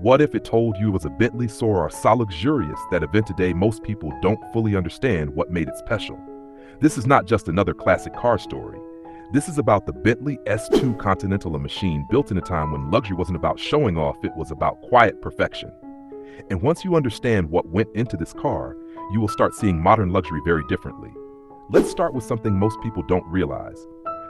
What if it told you it was a Bentley so luxurious that even today most people don't fully understand what made it special? This is not just another classic car story. This is about the Bentley S2 Continental, a machine built in a time when luxury wasn't about showing off, it was about quiet perfection. And once you understand what went into this car, you will start seeing modern luxury very differently. Let's start with something most people don't realize.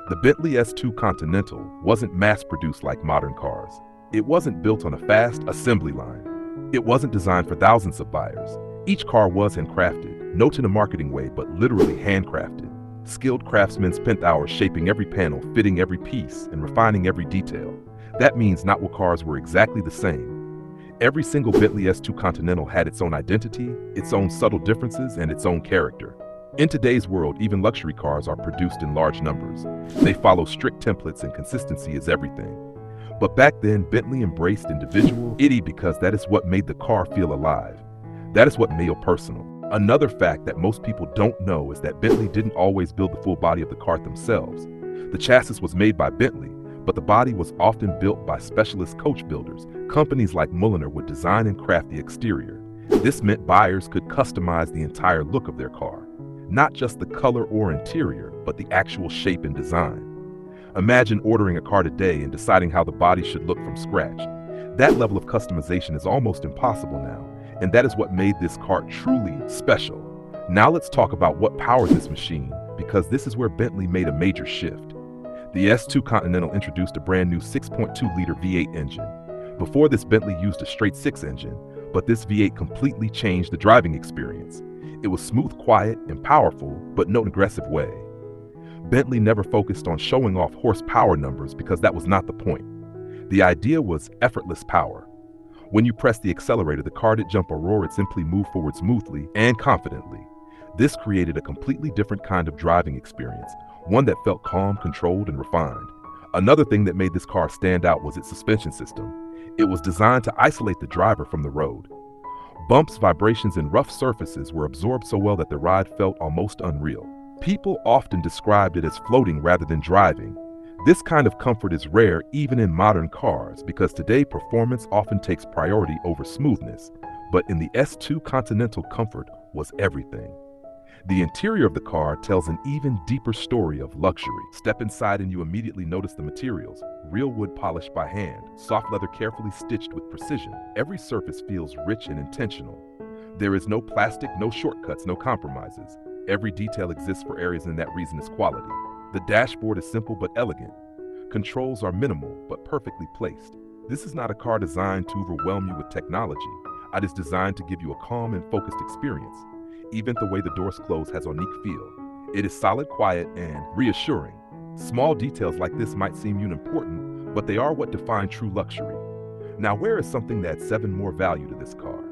The Bentley S2 Continental wasn't mass-produced like modern cars. It wasn't built on a fast assembly line. It wasn't designed for thousands of buyers. Each car was handcrafted, not in a marketing way, but literally handcrafted. Skilled craftsmen spent hours shaping every panel, fitting every piece, and refining every detail. That means not all cars were exactly the same. Every single Bentley S2 Continental had its own identity, its own subtle differences, and its own character. In today's world, even luxury cars are produced in large numbers. They follow strict templates and consistency is everything. But back then, Bentley embraced individuality because that is what made the car feel alive. That is what made it personal. Another fact that most people don't know is that Bentley didn't always build the full body of the car themselves. The chassis was made by Bentley, but the body was often built by specialist coach builders. Companies like Mulliner would design and craft the exterior. This meant buyers could customize the entire look of their car. Not just the color or interior, but the actual shape and design. Imagine ordering a car today and deciding how the body should look from scratch. That level of customization is almost impossible now, and that is what made this car truly special. Now let's talk about what powers this machine, because this is where Bentley made a major shift. The S2 Continental introduced a brand new 6.2-liter V8 engine. Before this, Bentley used a straight 6 engine, but this V8 completely changed the driving experience. It was smooth, quiet, and powerful, but no aggressive way. Bentley never focused on showing off horsepower numbers because that was not the point. The idea was effortless power. When you pressed the accelerator, the car didn't jump or roar, it simply moved forward smoothly and confidently. This created a completely different kind of driving experience, one that felt calm, controlled, and refined. Another thing that made this car stand out was its suspension system. It was designed to isolate the driver from the road. Bumps, vibrations, and rough surfaces were absorbed so well that the ride felt almost unreal. People often described it as floating rather than driving. This kind of comfort is rare even in modern cars because today performance often takes priority over smoothness. But in the S2 Continental, comfort was everything. The interior of the car tells an even deeper story of luxury. Step inside and you immediately notice the materials. Real wood polished by hand, soft leather carefully stitched with precision. Every surface feels rich and intentional. There is no plastic, no shortcuts, no compromises. Every detail exists for areas and that reason is quality. The dashboard is simple but elegant. Controls are minimal but perfectly placed. This is not a car designed to overwhelm you with technology. It is designed to give you a calm and focused experience. Even the way the doors close has a unique feel. It is solid, quiet, and reassuring. Small details like this might seem unimportant, but they are what define true luxury. Now, where is something that adds even more value to this car?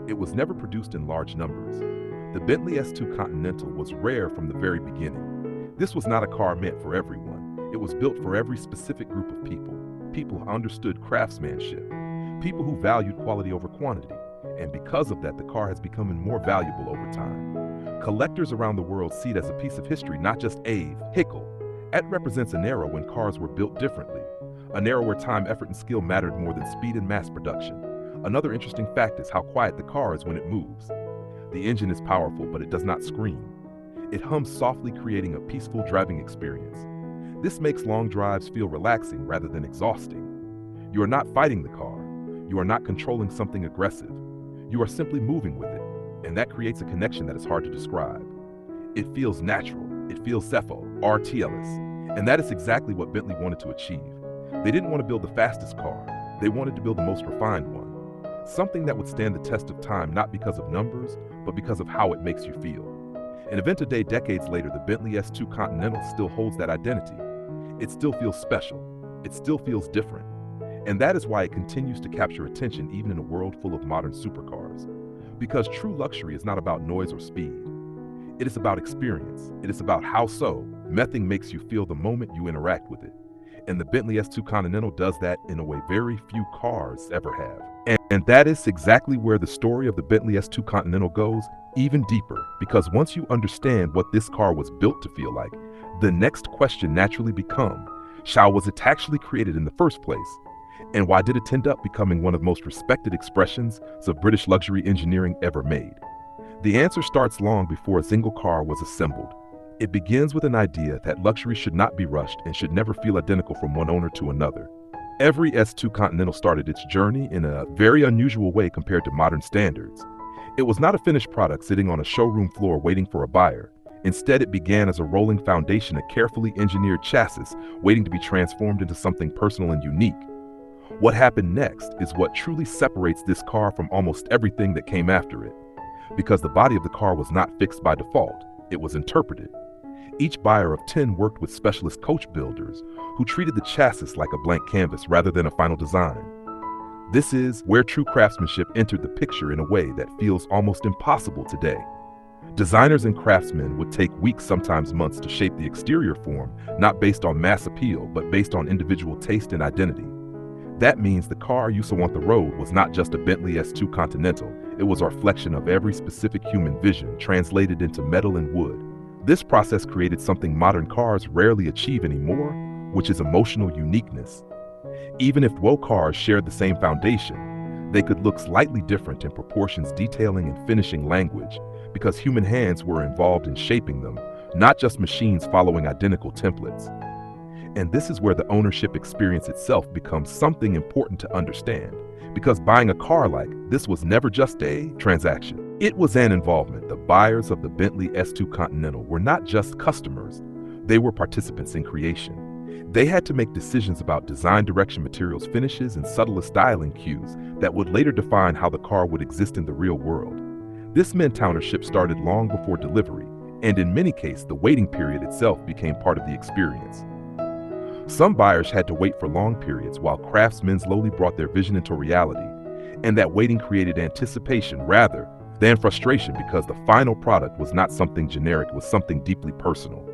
It was never produced in large numbers. The Bentley S2 Continental was rare from the very beginning. This was not a car meant for everyone. It was built for every specific group of people. People who understood craftsmanship. People who valued quality over quantity. And because of that, the car has become more valuable over time. Collectors around the world see it as a piece of history, not just a vehicle. It represents an era when cars were built differently. An era where time, effort, and skill mattered more than speed and mass production. Another interesting fact is how quiet the car is when it moves. The engine is powerful, but it does not scream. It hums softly, creating a peaceful driving experience. This makes long drives feel relaxing rather than exhausting. You are not fighting the car. You are not controlling something aggressive. You are simply moving with it, and that creates a connection that is hard to describe. It feels natural, it feels RTLS, and that is exactly what Bentley wanted to achieve. They didn't want to build the fastest car, they wanted to build the most refined one. Something that would stand the test of time not because of numbers, but because of how it makes you feel. And even today, decades later, the Bentley S2 Continental still holds that identity. It still feels special, it still feels different. And that is why it continues to capture attention even in a world full of modern supercars. Because true luxury is not about noise or speed. It is about experience. It is about how nothing makes you feel the moment you interact with it. And the Bentley S2 Continental does that in a way very few cars ever have. And that is exactly where the story of the Bentley S2 Continental goes even deeper. Because once you understand what this car was built to feel like, the next question naturally becomes, how was it actually created in the first place? And why did it end up becoming one of the most respected expressions of British luxury engineering ever made? The answer starts long before a single car was assembled. It begins with an idea that luxury should not be rushed and should never feel identical from one owner to another. Every S2 Continental started its journey in a very unusual way compared to modern standards. It was not a finished product sitting on a showroom floor waiting for a buyer. Instead, it began as a rolling foundation, a carefully engineered chassis waiting to be transformed into something personal and unique. What happened next is what truly separates this car from almost everything that came after it. Because the body of the car was not fixed by default, it was interpreted. Each buyer of 10 worked with specialist coach builders who treated the chassis like a blank canvas rather than a final design. This is where true craftsmanship entered the picture in a way that feels almost impossible today. Designers and craftsmen would take weeks, sometimes months, to shape the exterior form, not based on mass appeal, but based on individual taste and identity. That means the car you saw on the road was not just a Bentley S2 Continental, it was a reflection of every specific human vision translated into metal and wood. This process created something modern cars rarely achieve anymore, which is emotional uniqueness. Even if both cars shared the same foundation, they could look slightly different in proportions, detailing, and finishing language, because human hands were involved in shaping them, not just machines following identical templates. And this is where the ownership experience itself becomes something important to understand, because buying a car like this was never just a transaction. It was an involvement. The buyers of the Bentley S2 Continental were not just customers, they were participants in creation. They had to make decisions about design, direction, materials, finishes, and subtlest styling cues that would later define how the car would exist in the real world. This meant ownership started long before delivery, and in many cases, the waiting period itself became part of the experience. Some buyers had to wait for long periods while craftsmen slowly brought their vision into reality, and that waiting created anticipation rather than frustration, because the final product was not something generic, it was something deeply personal.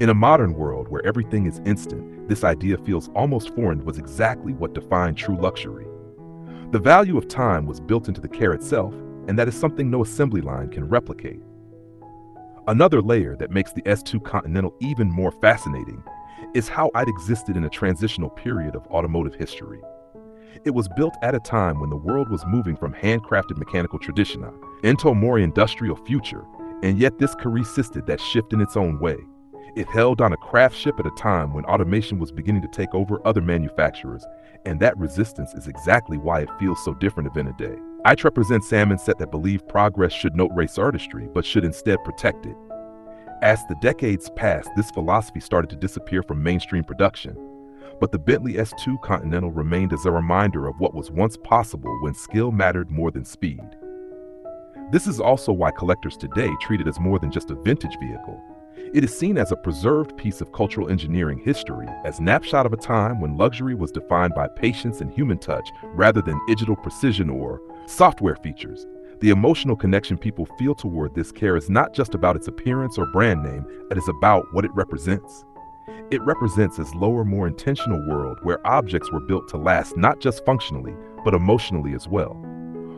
In a modern world where everything is instant, this idea feels almost foreign. Was exactly what defined true luxury. The value of time was built into the car itself, and that is something no assembly line can replicate. Another layer that makes the S2 Continental even more fascinating is how it existed in a transitional period of automotive history. It was built at a time when the world was moving from handcrafted mechanical tradition into a more industrial future, and yet this car resisted that shift in its own way. It held on a craft ship at a time when automation was beginning to take over other manufacturers, and that resistance is exactly why it feels so different even today. It represents Sam and Set that believe progress should not race artistry, but should instead protect it. As the decades passed, this philosophy started to disappear from mainstream production, but the Bentley S2 Continental remained as a reminder of what was once possible when skill mattered more than speed. This is also why collectors today treat it as more than just a vintage vehicle. It is seen as a preserved piece of cultural engineering history, a snapshot of a time when luxury was defined by patience and human touch rather than digital precision or software features. The emotional connection people feel toward this car is not just about its appearance or brand name, it is about what it represents. It represents a slower, more intentional world where objects were built to last not just functionally, but emotionally as well.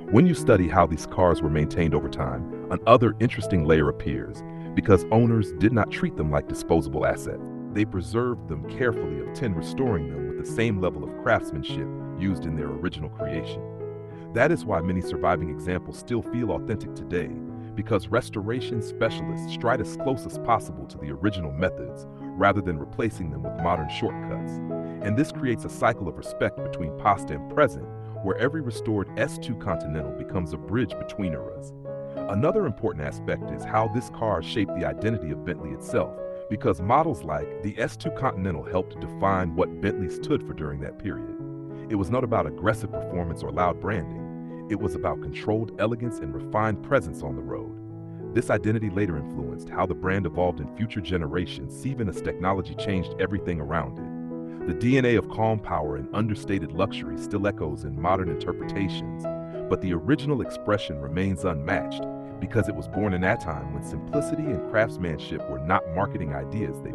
When you study how these cars were maintained over time, another interesting layer appears, because owners did not treat them like disposable assets. They preserved them carefully, often restoring them with the same level of craftsmanship used in their original creation. That is why many surviving examples still feel authentic today, because restoration specialists try as close as possible to the original methods rather than replacing them with modern shortcuts. And this creates a cycle of respect between past and present, where every restored S2 Continental becomes a bridge between eras. Another important aspect is how this car shaped the identity of Bentley itself, because models like the S2 Continental helped define what Bentley stood for during that period. It was not about aggressive performance or loud branding. It was about controlled elegance and refined presence on the road. This identity later influenced how the brand evolved in future generations, even as technology changed everything around it. The DNA of calm power and understated luxury still echoes in modern interpretations, but the original expression remains unmatched because it was born in that time when simplicity and craftsmanship were not marketing ideas they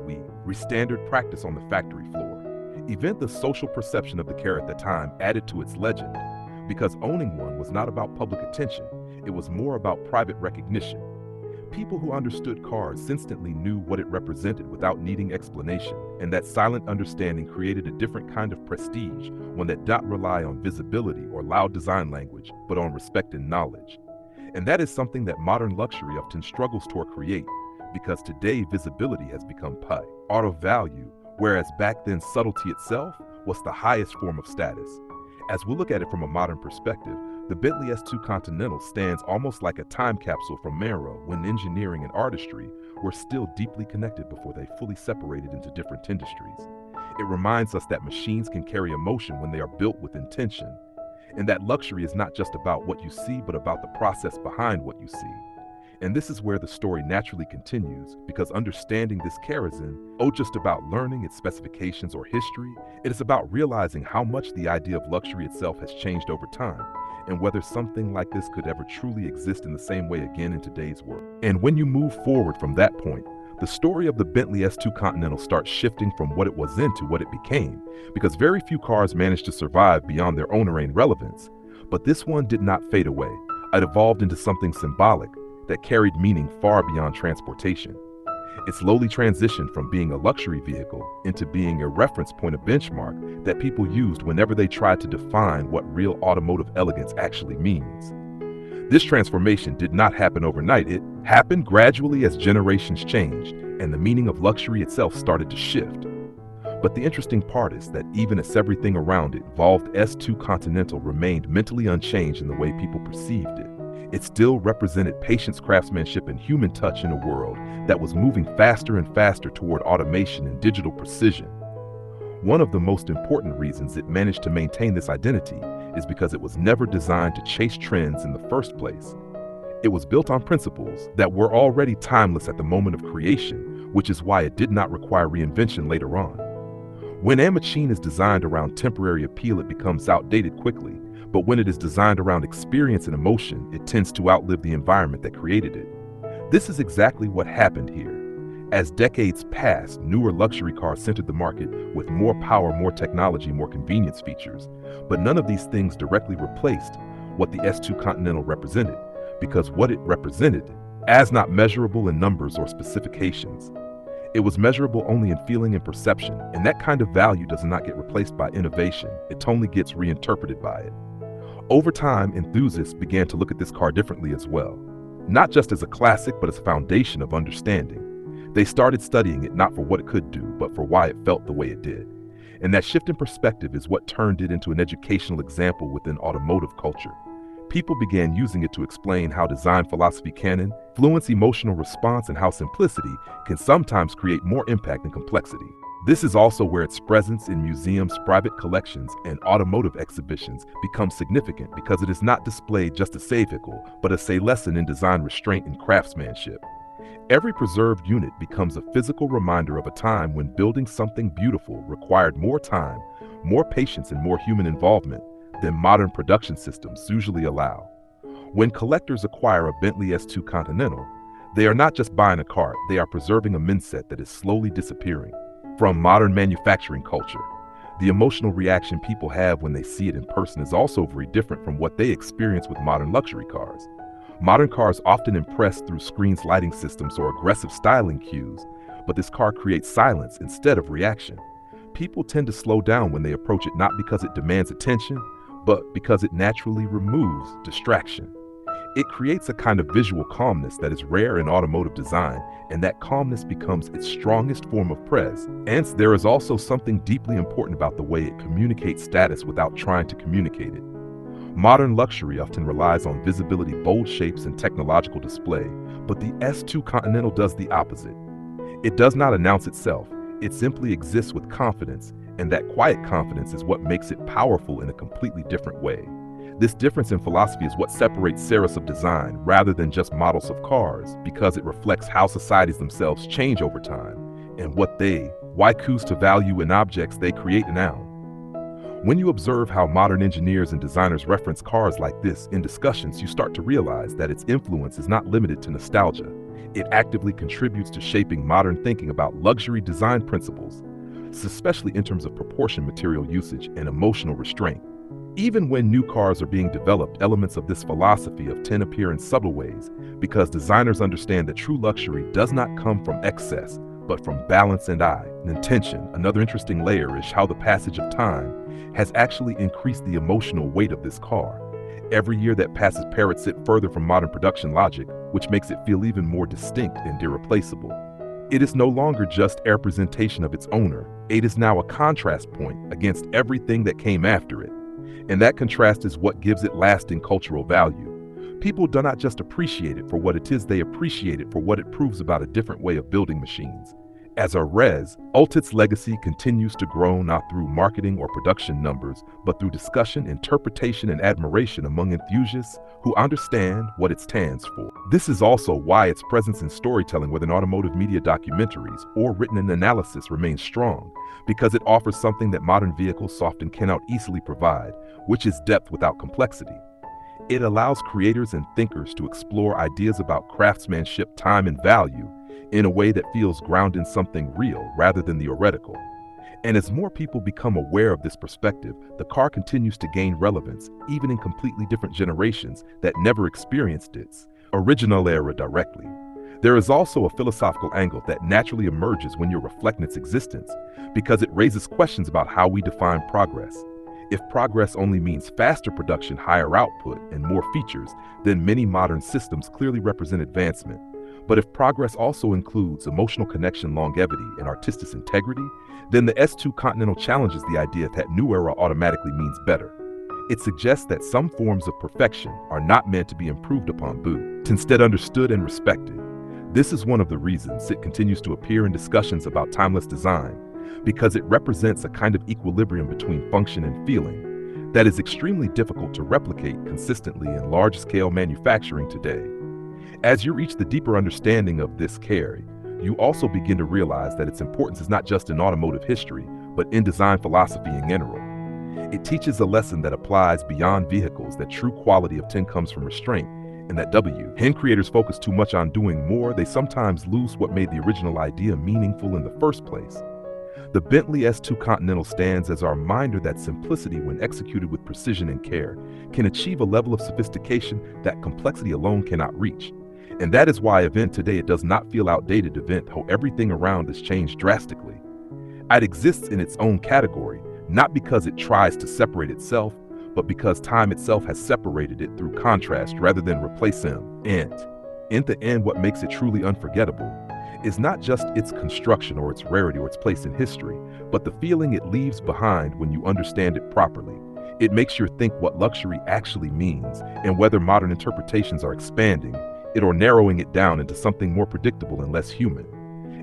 standard practice on the factory floor. Even the social perception of the car at the time added to its legend, because owning one was not about public attention, it was more about private recognition. People who understood cars instantly knew what it represented without needing explanation, and that silent understanding created a different kind of prestige, one that didn't rely on visibility or loud design language, but on respect and knowledge. And that is something that modern luxury often struggles to create, because today visibility has become part of value, whereas back then subtlety itself was the highest form of status. As we look at it from a modern perspective, the Bentley S2 Continental stands almost like a time capsule from Mero, when engineering and artistry were still deeply connected before they fully separated into different industries. It reminds us that machines can carry emotion when they are built with intention, and that luxury is not just about what you see, but about the process behind what you see. And this is where the story naturally continues, because understanding this car isn't just about learning its specifications or history. It is about realizing how much the idea of luxury itself has changed over time, and whether something like this could ever truly exist in the same way again in today's world. And when you move forward from that point, the story of the Bentley S2 Continental starts shifting from what it was into what it became, because very few cars managed to survive beyond their owner and relevance. But this one did not fade away. It evolved into something symbolic that carried meaning far beyond transportation. It slowly transitioned from being a luxury vehicle into being a reference point, a benchmark that people used whenever they tried to define what real automotive elegance actually means. This transformation did not happen overnight. It happened gradually as generations changed and the meaning of luxury itself started to shift. But the interesting part is that even as everything around it evolved, S2 Continental remained mentally unchanged in the way people perceived it. It still represented patience, craftsmanship, and human touch in a world that was moving faster and faster toward automation and digital precision. One of the most important reasons it managed to maintain this identity is because it was never designed to chase trends in the first place. It was built on principles that were already timeless at the moment of creation, which is why it did not require reinvention later on. When a machine is designed around temporary appeal, it becomes outdated quickly. But when it is designed around experience and emotion, it tends to outlive the environment that created it. This is exactly what happened here. As decades passed, newer luxury cars entered the market with more power, more technology, more convenience features. But none of these things directly replaced what the S2 Continental represented, because what it represented, as not measurable in numbers or specifications, it was measurable only in feeling and perception, and that kind of value does not get replaced by innovation. It only gets reinterpreted by it. Over time, enthusiasts began to look at this car differently as well. Not just as a classic, but as a foundation of understanding. They started studying it not for what it could do, but for why it felt the way it did. And that shift in perspective is what turned it into an educational example within automotive culture. People began using it to explain how design philosophy can influence emotional response and how simplicity can sometimes create more impact than complexity. This is also where its presence in museums, private collections, and automotive exhibitions becomes significant, because it is not displayed just as a vehicle, but as a lesson in design restraint and craftsmanship. Every preserved unit becomes a physical reminder of a time when building something beautiful required more time, more patience, and more human involvement than modern production systems usually allow. When collectors acquire a Bentley S2 Continental, they are not just buying a car, they are preserving a mindset that is slowly disappearing from modern manufacturing culture. The emotional reaction people have when they see it in person is also very different from what they experience with modern luxury cars. Modern cars often impress through screens, lighting systems, or aggressive styling cues, but this car creates silence instead of reaction. People tend to slow down when they approach it, not because it demands attention, but because it naturally removes distraction. It creates a kind of visual calmness that is rare in automotive design, and that calmness becomes its strongest form of presence. And there is also something deeply important about the way it communicates status without trying to communicate it. Modern luxury often relies on visibility, bold shapes, and technological display, but the S2 Continental does the opposite. It does not announce itself, it simply exists with confidence, and that quiet confidence is what makes it powerful in a completely different way. This difference in philosophy is what separates Seras of design rather than just models of cars, because it reflects how societies themselves change over time and why choose to value in objects they create now. When you observe how modern engineers and designers reference cars like this in discussions, you start to realize that its influence is not limited to nostalgia. It actively contributes to shaping modern thinking about luxury design principles, especially in terms of proportion, material usage, and emotional restraint. Even when new cars are being developed, elements of this philosophy of tin appear in subtle ways because designers understand that true luxury does not come from excess, but from balance and intention. Another interesting layer is how the passage of time has actually increased the emotional weight of this car. Every year that passes parrots it further from modern production logic, which makes it feel even more distinct and irreplaceable. It is no longer just a representation of its owner. It is now a contrast point against everything that came after it. And that contrast is what gives it lasting cultural value. People do not just appreciate it for what it is, they appreciate it for what it proves about a different way of building machines. As a Ultit's legacy continues to grow not through marketing or production numbers, but through discussion, interpretation, and admiration among enthusiasts who understand what it stands for. This is also why its presence in storytelling, whether in automotive media documentaries or written in analysis, remains strong, because it offers something that modern vehicles often cannot easily provide, which is depth without complexity. It allows creators and thinkers to explore ideas about craftsmanship, time, and value in a way that feels grounded in something real rather than theoretical. And as more people become aware of this perspective, the car continues to gain relevance, even in completely different generations that never experienced its original era directly. There is also a philosophical angle that naturally emerges when you reflect on its existence, because it raises questions about how we define progress. If progress only means faster production, higher output, and more features, then many modern systems clearly represent advancement. But if progress also includes emotional connection, longevity, and artistic integrity, then the S2 Continental challenges the idea that new era automatically means better. It suggests that some forms of perfection are not meant to be improved upon, but instead understood and respected. This is one of the reasons it continues to appear in discussions about timeless design, because it represents a kind of equilibrium between function and feeling that is extremely difficult to replicate consistently in large-scale manufacturing today. As you reach the deeper understanding of this car, you also begin to realize that its importance is not just in automotive history, but in design philosophy in general. It teaches a lesson that applies beyond vehicles, that true quality of tin comes from restraint, and that when creators focus too much on doing more, they sometimes lose what made the original idea meaningful in the first place. The Bentley S2 Continental stands as our reminder that simplicity, when executed with precision and care, can achieve a level of sophistication that complexity alone cannot reach. And that is why today it does not feel outdated, how everything around has changed drastically. It exists in its own category, not because it tries to separate itself, but because time itself has separated it through contrast rather than replace them. And in the end, what makes it truly unforgettable is not just its construction or its rarity or its place in history, but the feeling it leaves behind when you understand it properly. It makes you think what luxury actually means, and whether modern interpretations are expanding it or narrowing it down into something more predictable and less human.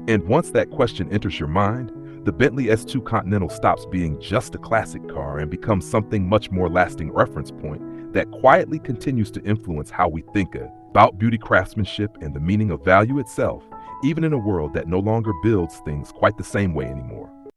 And once that question enters your mind, the Bentley S2 Continental stops being just a classic car and becomes something much more lasting reference point that quietly continues to influence how we think about beauty, craftsmanship, and the meaning of value itself, even in a world that no longer builds things quite the same way anymore.